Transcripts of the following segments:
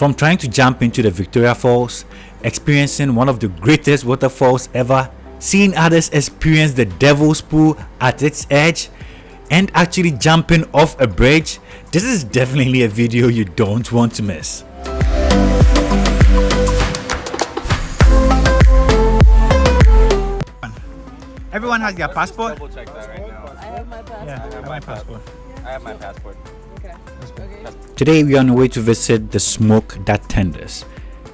From trying to jump into the Victoria Falls, experiencing one of the greatest waterfalls ever, seeing others experience the Devil's Pool at its edge, and actually jumping off a bridge, this is definitely a video you don't want to miss. Everyone has their passport? Double check that right now. I have my passport. Yeah, I have my passport. I have my passport. Okay. Today we are on the way to visit the smoke that tenders,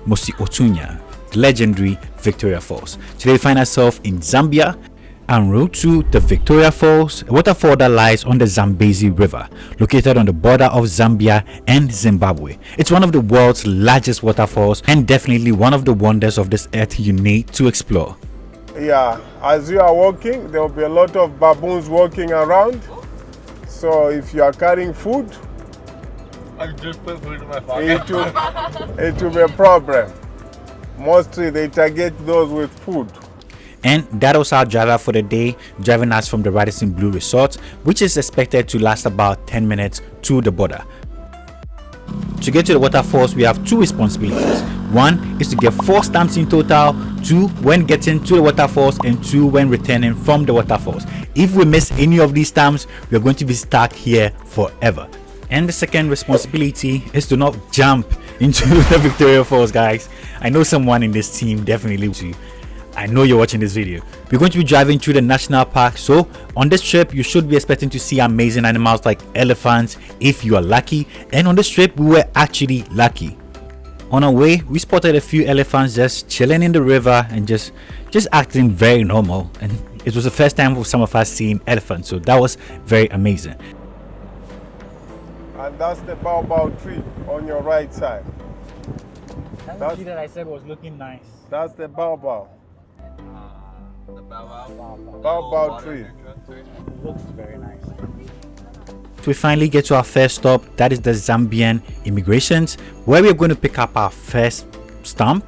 Mosi Otunya, the legendary Victoria Falls. Today we find ourselves in Zambia en route to the Victoria Falls, a waterfall that lies on the Zambezi River, located on the border of Zambia and Zimbabwe. It's one of the world's largest waterfalls and definitely one of the wonders of this earth you need to explore. Yeah, as you are walking, there will be a lot of baboons walking around. So if you are carrying food, I just put food in my pocket. it will be a problem. Mostly they target those with food. And that was our driver for the day, driving us from the Radisson Blue Resort, which is expected to last about 10 minutes to the border. To get to the waterfalls, we have two responsibilities. One is to get 4 stamps in total, 2 when getting to the waterfalls, and 2 when returning from the waterfalls. If we miss any of these stamps, we are going to be stuck here forever. And the second responsibility is to not jump into the Victoria Falls, guys. I know someone in this team definitely will. I know you're watching this video. We're going to be driving through the national park, so on this trip you should be expecting to see amazing animals like elephants if you are lucky, and on this trip we were actually lucky. On our way we spotted a few elephants just chilling in the river and just acting very normal, and it was the first time for some of us seeing elephants, so that was very amazing. And that's the baobab tree on your right side. That's the tree that I said was looking nice. That's the baobab. The Baobab tree. It looks very nice. We finally get to our first stop, that is the Zambian immigrations, where we are going to pick up our first stamp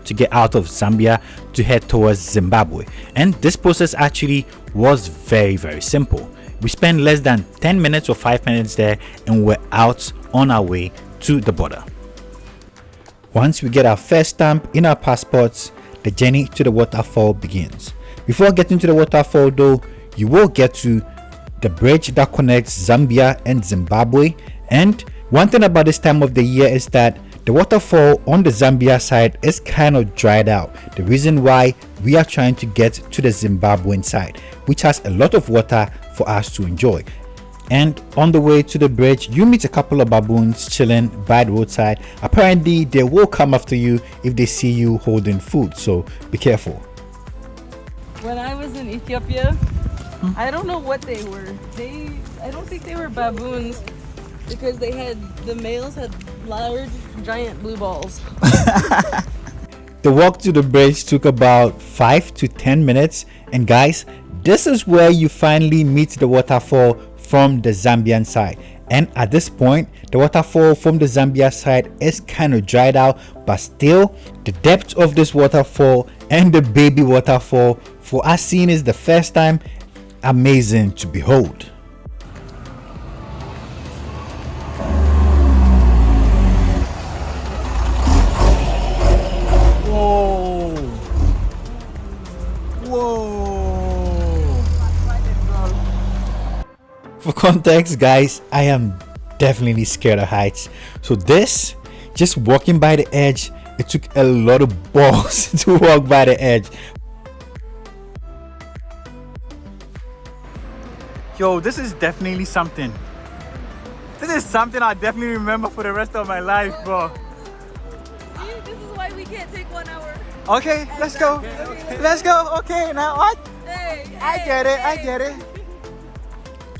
to get out of Zambia to head towards Zimbabwe. And this process actually was very simple. We spent less than 10 minutes or 5 minutes there and we're out on our way to the border. Once we get our first stamp in our passports, the journey to the waterfall begins. Before getting to the waterfall though, you will get to the bridge that connects Zambia and Zimbabwe. And one thing about this time of the year is that the waterfall on the Zambia side is kind of dried out. The reason why we are trying to get to the Zimbabwean side, which has a lot of water for us to enjoy. And on the way to the bridge, you meet a couple of baboons chilling by the roadside. Apparently they will come after you if they see you holding food, so be careful. When I was in Ethiopia, I don't know what they were. I don't think they were baboons because the males had large, giant blue balls. The walk to the bridge took about 5 to 10 minutes, and guys, this is where you finally meet the waterfall from the Zambian side. And at this point, the waterfall from the Zambia side is kind of dried out, but still the depth of this waterfall and the baby waterfall for us seeing is the first time, amazing to behold. For context, guys, I am definitely scared of heights, so this, just walking by the edge, it took a lot of balls to walk by the edge. Yo, this is definitely something. This is something I definitely remember for the rest of my life, bro. See, this is why we can't take 1 hour. Okay, let's go. Let's go. Okay, now what? Hey, I get it.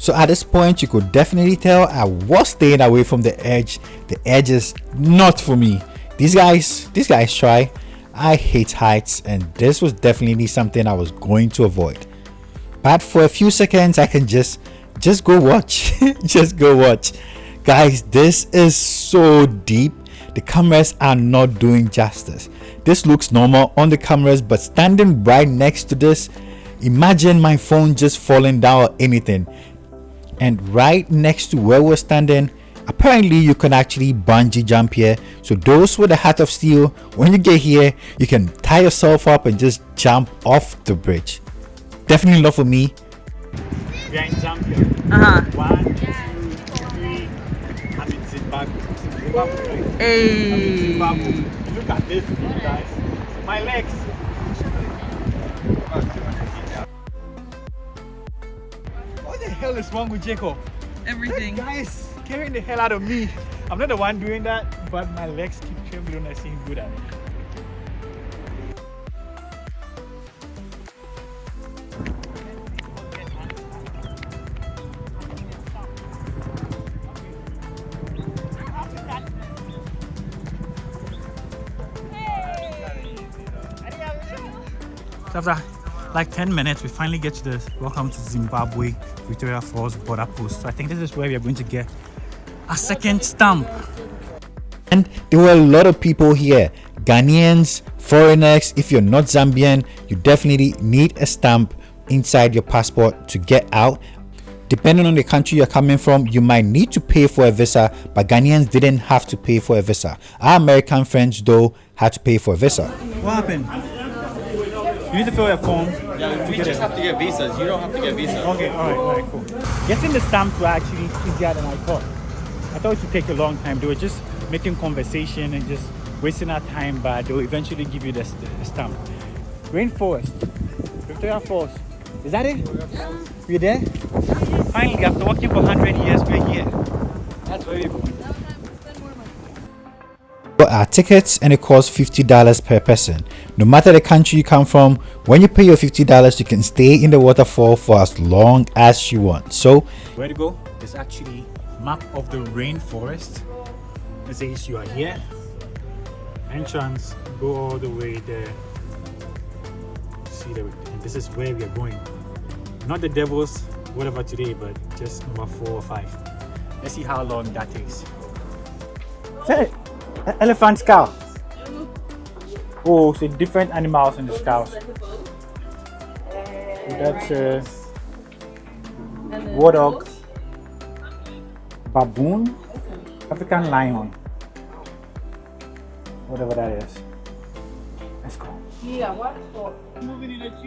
So at this point, you could definitely tell I was staying away from the edge. The edge is not for me. These guys try. I hate heights, and this was definitely something I was going to avoid. But for a few seconds, I can just go watch. Just go watch. Guys, this is so deep. The cameras are not doing justice. This looks normal on the cameras, but standing right next to this, imagine my phone just falling down or anything. And right next to where we're standing, Apparently you can actually bungee jump here, so those with a heart of steel, when you get here you can tie yourself up and just jump off the bridge. Definitely not for me. We are in Zambia. Uh-huh. 1, 2, 3. I'm in Zimbabwe. Zimbabwe, right? I'm in Hey. Zimbabwe. Look at this, guys. My legs. What the hell is wrong with Jacob? Everything. That guy is scaring the hell out of me. I'm not the one doing that, but my legs keep trembling when I see him do that. So after like 10 minutes, we finally get to the welcome to Zimbabwe Victoria Falls border post. So I think this is where we are going to get a second stamp. And there were a lot of people here, Ghanaians, foreigners. If you're not Zambian, you definitely need a stamp inside your passport to get out. Depending on the country you're coming from, you might need to pay for a visa, but Ghanaians didn't have to pay for a visa. Our American friends though had to pay for a visa. What happened? You need to fill a form. Yeah, we just have to get visas. You don't have to get visas. Okay, alright, cool. Getting the stamps were actually easier than I thought. I thought it would take a long time. They were just making conversation and just wasting our time, but they will eventually give you the stamp. Rainforest, Victoria Falls. Is that it? We're there? Finally, after walking for 100 years, we're here. That's where we're going. Got our tickets and it costs $50 per person. No matter the country you come from, when you pay your $50, you can stay in the waterfall for as long as you want. So Where to go? There's actually map of the rainforest. It says you are here. Entrance, go all the way there. See there, and this is where we are going. Not the devil's whatever today, but just number 4 or 5. Let's see how long that takes. Hey, elephant skull. Oh, so different animals in the skulls. So that's warthog, baboon, African lion, whatever that is. Let's go.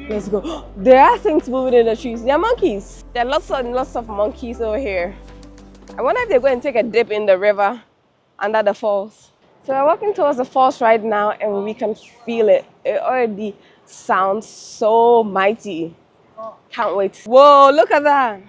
Let's go. There are things moving in the trees. There are monkeys. There are lots and lots of monkeys over here. I wonder if they're going to take a dip in the river under the falls. So we're walking towards the falls right now and we can feel it. It already sounds so mighty. Can't wait. Whoa, look at that.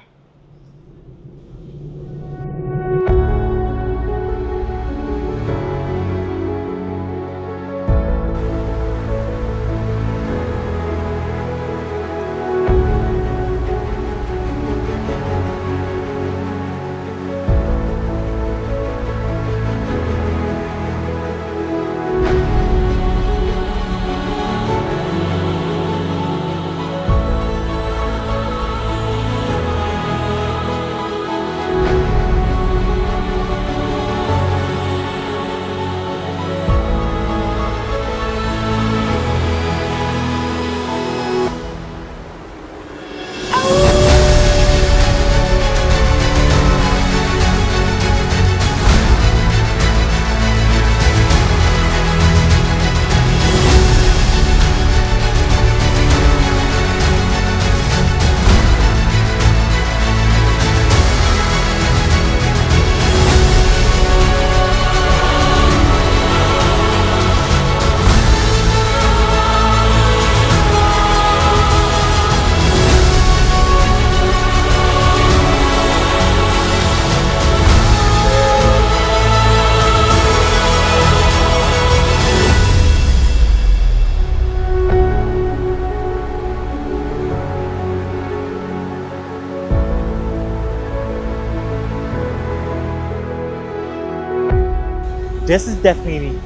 This is definitely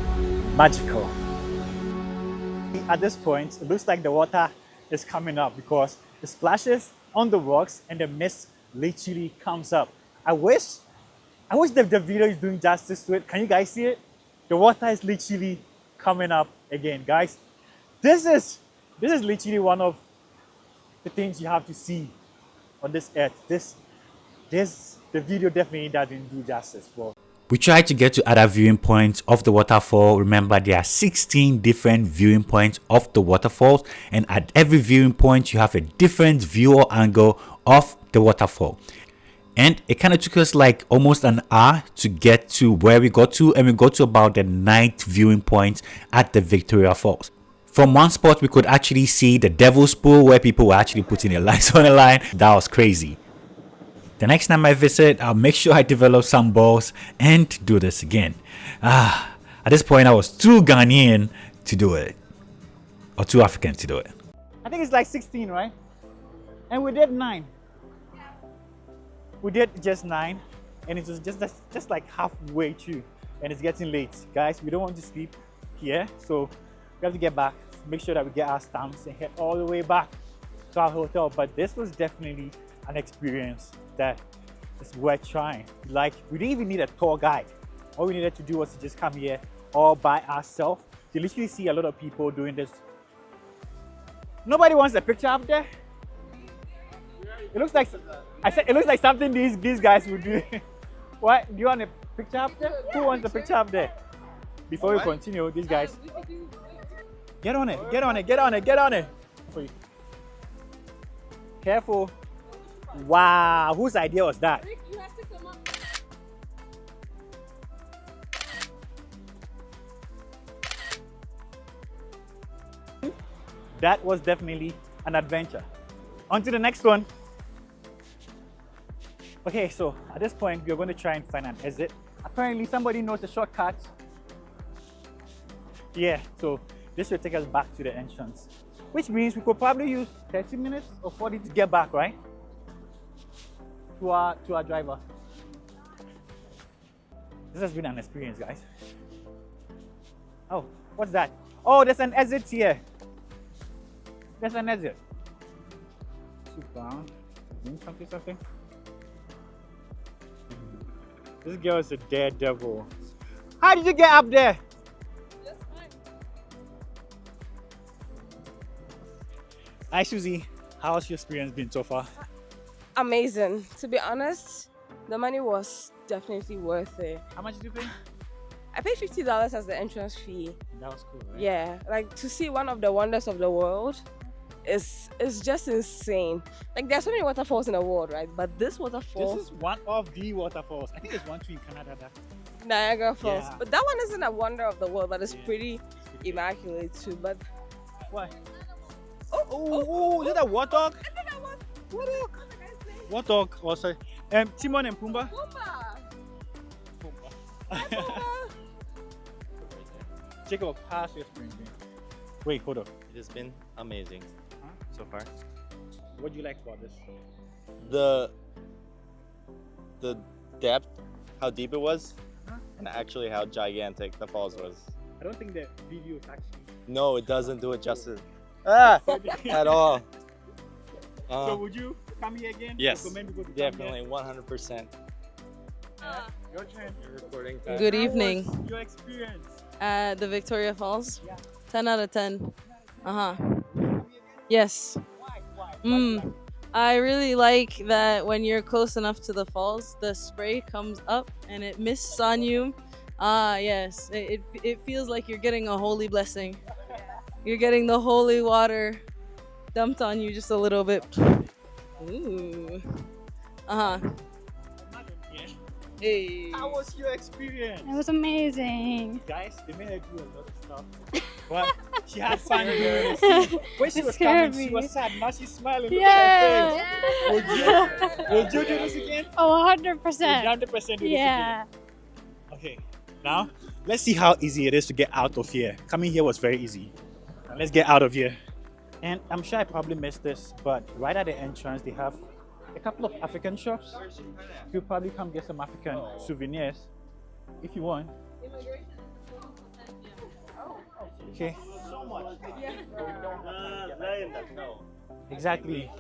magical. At this point, it looks like the water is coming up because it splashes on the rocks and the mist literally comes up. I wish the video is doing justice to it. Can you guys see it? The water is literally coming up again, guys. This is literally one of the things you have to see on this earth. This the video definitely doesn't do justice. But we tried to get to other viewing points of the waterfall. Remember, there are 16 different viewing points of the waterfalls, and at every viewing point you have a different view or angle of the waterfall. And it kind of took us like almost an hour to get to where we got to, and we got to about the 9th viewing point at the Victoria Falls. From one spot we could actually see the Devil's Pool, where people were actually putting their lives on the line. That was crazy. The next time I visit, I'll make sure I develop some balls and do this again. At this point I was too Ghanaian to do it, or too African to do it. I think it's like 16, right? And we did 9. We did just 9, and it was just like halfway through, and it's getting late, guys. We don't want to sleep here, so we have to get back, make sure that we get our stamps and head all the way back to our hotel. But this was definitely an experience that is worth trying. Like, we didn't even need a tour guide. All we needed to do was to just come here all by ourselves. You literally see a lot of people doing this. Nobody wants a picture up there. It looks like, I said, it looks like something these guys would do. What? Do you want a picture up there? Who wants a picture up there? Before we continue, these guys. Get on it, get on it, get on it, get on it. For you. Careful. Wow, whose idea was that? Rick, you have to come up. That was definitely an adventure. On to the next one. Okay, so at this point, we're going to try and find an exit. Apparently, somebody knows the shortcut. Yeah, so this will take us back to the entrance, which means we could probably use 30 minutes or 40 to get back, right? To our driver. This has been an experience, guys. Oh, what's that? Oh, there's an exit here. There's an exit. Sit down. Doing something. This girl is a daredevil. How did you get up there? Just fine. Hi, Susie. How's your experience been so far? Amazing. To be honest, the money was definitely worth it. How much did you pay? I paid $50 as the entrance fee. That was cool, right? Yeah, like to see one of the wonders of the world is just insane. Like there are so many waterfalls in the world, right? But this waterfall, This is one of the waterfalls. I think there's one too in Canada. Niagara Falls. Yeah. But that one isn't a wonder of the world, but it's pretty immaculate too. But What? Oh, is that a warthog? Warthog. Oh, sorry. Timon and Pumbaa. Jacob, how's your experience been? Wait, hold up. It has been amazing so far. What do you like about this? The depth, how deep it was, and actually how gigantic the falls was. I don't think the video is actually. No, it doesn't do it justice at all. So would you come here again? Yes, Recommend we go to definitely 100%. Your turn. Recording. Good How evening. was your experience? At the Victoria Falls. Yeah. 10 out of 10. Yes. Why? I really like that when you're close enough to the falls, the spray comes up and it mists on you. Yes. It feels like you're getting a holy blessing. You're getting the holy water dumped on you just a little bit. Ooh. Hey. How was your experience? It was amazing. Guys, they made her do a lot of stuff. But she had fun doing it. When she It was scared coming, she me. was sad. Now she's smiling. Look Yeah. at her face. Would you do this again? Oh, Would 100%. 100% do Yeah. this again? Okay. Now, let's see how easy it is to get out of here. Coming here was very easy. Now, let's get out of here. And I'm sure I probably missed this, but right at the entrance, they have a couple of African shops. You'll probably come get some African souvenirs if you want. Okay. Exactly.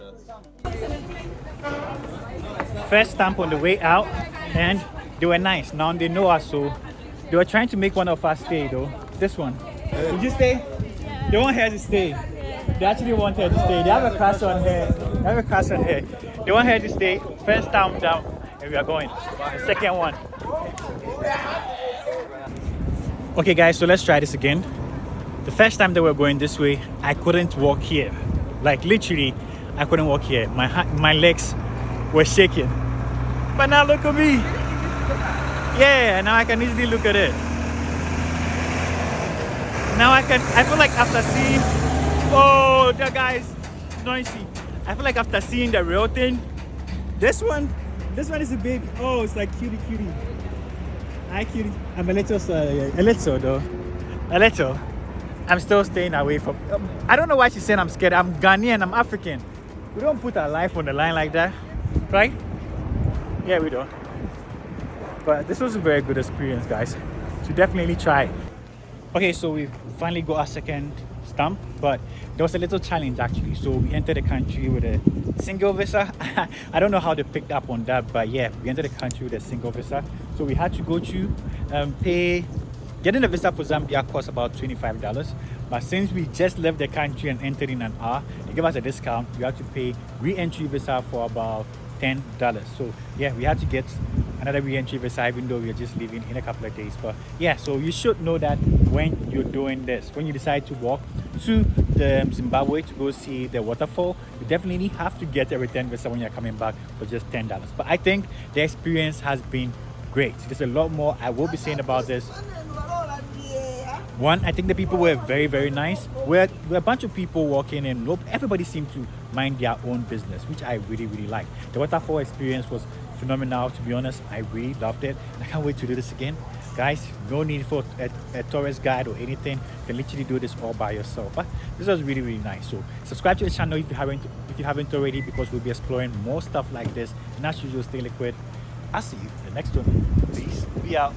First stamp on the way out, and they were nice. Now they know us, so they were trying to make one of us stay though. This one. Did you stay? They want her to stay. They actually want her to stay. They have a crush on her. They want her to stay. First stamp down, And we are going. The second one. Okay guys, so let's try this again. The first time that we were going this way, I couldn't walk here. Like literally, I couldn't walk here. My legs were shaking. But now look at me. Yeah, now I can easily look at it. Now I feel like after seeing, oh, the guys, noisy. I feel like after seeing the real thing, this one is a baby. Oh, it's like cutie. Hi cutie. I'm a little though. A little. I'm still staying away from, I don't know why she's saying I'm scared. I'm Ghanaian, I'm African. We don't put our life on the line like that, right? Yeah, we don't. But this was a very good experience, guys. So definitely try. Okay, so we finally got our second stamp, but there was a little challenge actually. So we entered the country with a single visa. I don't know how they picked up on that, but yeah, we entered the country with a single visa. So we had to go to pay. Getting a visa for Zambia cost about $25, but since we just left the country and entered in an hour, they gave us a discount. We had to pay re-entry visa for about $10. So yeah, we had to get another re-entry visa even though we are just leaving in a couple of days. But yeah, so you should know that when you're doing this, when you decide to walk to the Zimbabwe to go see the waterfall, you definitely have to get a return visa when you're coming back for just $10. But I think the experience has been great. There's a lot more I will be saying about this. One, I think the people were very, very nice. We're a bunch of people walking and everybody seemed to mind their own business, which I really, really liked. The waterfall experience was phenomenal, to be honest. I really loved it. I can't wait to do this again. Guys, no need for a tourist guide or anything. You can literally do this all by yourself. But this was really, really nice. So subscribe to the channel if you haven't already, because we'll be exploring more stuff like this. And as usual, stay liquid. I'll see you in the next one. Peace. We out.